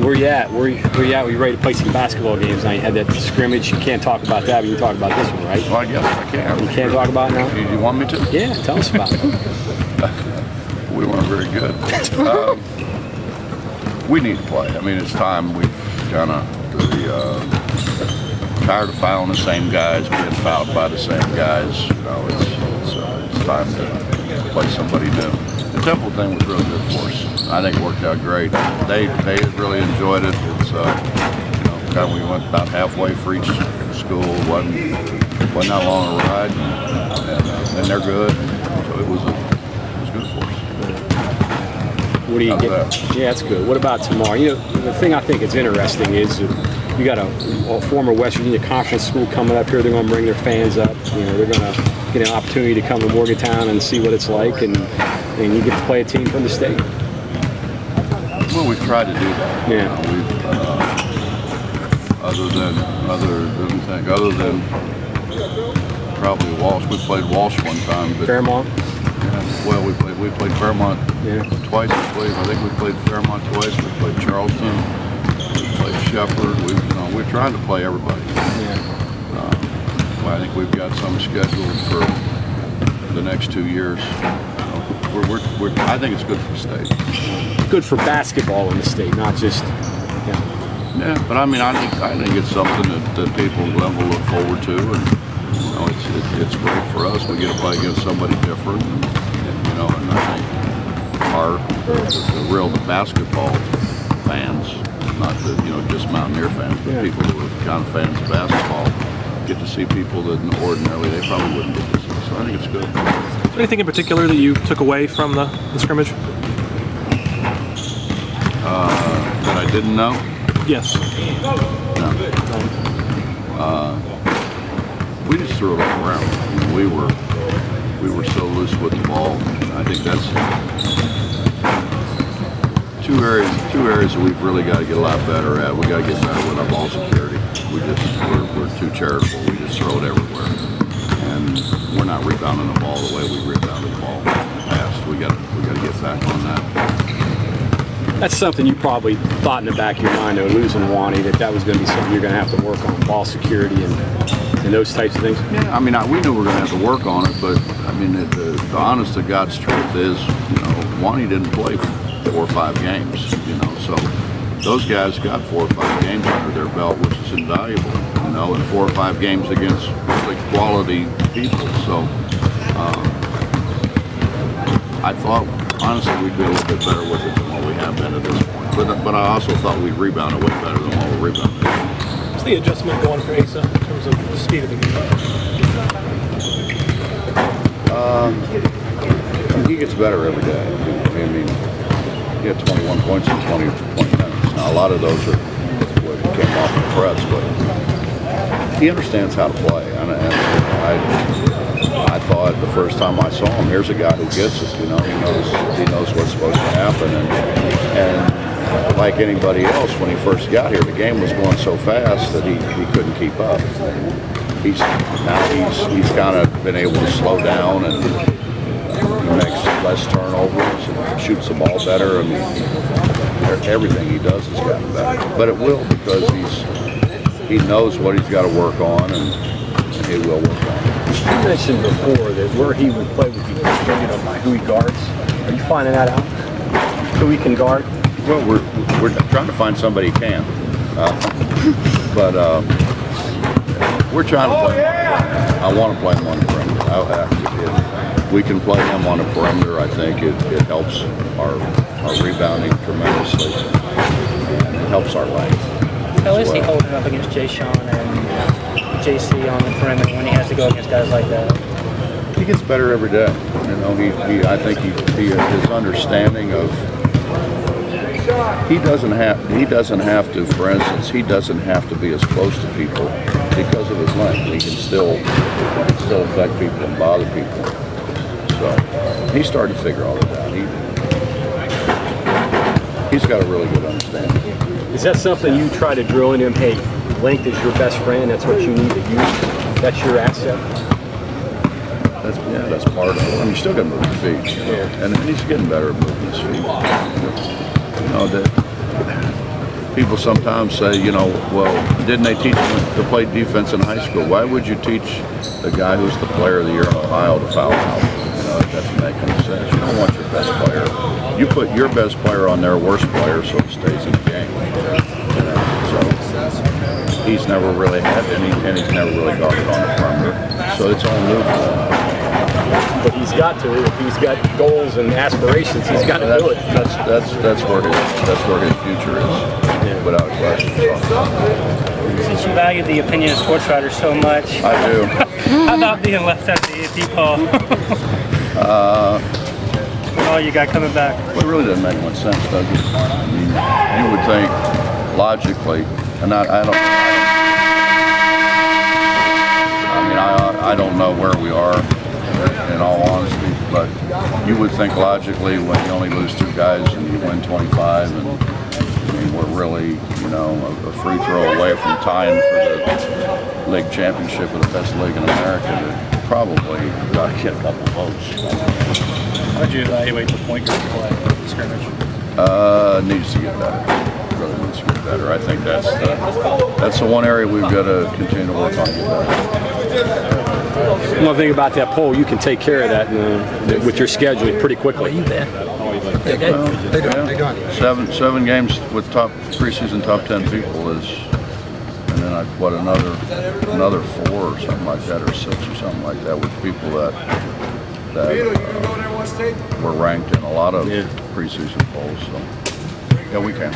Where you at? Where you at? We ready to play some basketball games now? You had that scrimmage. You can't talk about that, but you can talk about this one, right? Well, I guess I can. You can't talk about it now? You want me to? Yeah, tell us about it. We weren't very good. We need to play. I mean, it's time. We've kind of tired of fouling the same guys, being fouled by the same guys. You know, it's time to play somebody new. The Temple thing was really good for us. I think it worked out great. They really enjoyed it. It's kind of, we went about halfway for each school. wasn't that long a ride, and they're good. So it was good for us. What do you get? Yeah, that's good. What about tomorrow? You know, the thing I think is interesting is you got a former West Virginia Conference school coming up here. They're going to bring their fans up. You know, they're going to get an opportunity to come to Morgantown and see what it's like, and you get to play a team from the state. Well, we've tried to do that. Yeah. Other than probably Walsh. We played Walsh one time. But, Fairmont. Yeah, well, we played Fairmont twice. I think we played Fairmont twice. We played Charleston. We played Shepherd. We're trying to play everybody. Yeah. I think we've got some scheduled for the next 2 years. I think it's good for the state. Good for basketball in the state, not just. Yeah, but I mean, I think it's something that people will look forward to, and it's great for us. We get to play against somebody different, and I think the basketball fans, not just Mountaineer fans, but people who are kind of fans of basketball, get to see people that ordinarily they probably wouldn't get to see. So I think it's good. Is there anything in particular that you took away from the scrimmage? That I didn't know? Yes. No. We just threw it all around. I mean, we were so loose with the ball. I think that's two areas that we've really got to get a lot better at. We got to get better with our ball security. We're too charitable. We just throw it everywhere, and we're not rebounding the ball the way we rebounded the ball in the past. We got to get back on that. That's something you probably thought in the back of your mind, though, losing Wani, that was going to be something you're going to have to work on, ball security and those types of things. Yeah, I mean, we knew we were going to have to work on it, but I mean, the honest to God's truth is, Wani didn't play 4 or 5 games, so those guys got 4 or 5 games under their belt, which is invaluable, and 4 or 5 games against really quality people. So I thought, honestly, we'd be a little bit better with it than what we have been at this point. But I also thought we'd rebound way better than what we're rebounding. What's the adjustment going for Asa in terms of the speed of the game? He gets better every day. I mean, he had 21 points in 20 minutes. Now, a lot of those are what came off the press, but he understands how to play. And I thought the first time I saw him, here's a guy who gets it. He knows what's supposed to happen, and like anybody else, when he first got here, the game was going so fast that he couldn't keep up. He's kind of been able to slow down, and he makes less turnovers and shoots the ball better. I mean, everything he does has gotten better. But it will, because he knows what he's got to work on, and he will work on it. You mentioned before that where he would play would be dependent on who he guards. Are you finding that out? Who he can guard? Well, we're trying to find somebody who can. But we're trying to play. I want to play him on the perimeter. If we can play him on the perimeter, I think it helps our rebounding tremendously. And it helps our length. How is he holding up against Jay Sean and JC on the perimeter when he has to go against guys like that? He gets better every day. I think his understanding of he doesn't have to, for instance, he doesn't have to be as close to people because of his length. He can still affect people and bother people. So he's starting to figure all that out. He's got a really good understanding. Is that something you try to drill in him? Hey, length is your best friend. That's what you need to use. That's your asset. That's part of it. I mean, you still got to move your feet, and he's getting better at moving his feet. people sometimes say, you know, well, didn't they teach them to play defense in high school? Why would you teach the guy who's the player of the year in Ohio to foul out? You know, it doesn't make any sense. You don't want your best player. You put your best player on their worst player so it stays in the game. You know, so he's never really had any, and he's never really guarded on the perimeter. So it's all new for him. But he's got to. If he's got goals and aspirations, he's got to do it. That's where his future is, without question. Since you value the opinion of sports writers so much, I do. how about being left at the depot? Oh, you got coming back. Well, it really doesn't make much sense, does it? I mean, you would think logically, and I don't know where we are, in all honesty, but you would think logically when you only lose 2 guys and you win 25, and I mean, we're really, you know, a free throw away from tying for the league championship of the best league in America, that probably got to get a couple votes. How would you evaluate the point guard play scrimmage? Needs to get better. Really needs to get better. I think that's the one area we've got to continue to work on to get better. One thing about that poll, you can take care of that with your schedule pretty quickly. Yeah. 7 games with preseason top 10 people is, and then another 4 or something like that, or 6 or something like that with people that were ranked in a lot of preseason polls. So yeah, we can.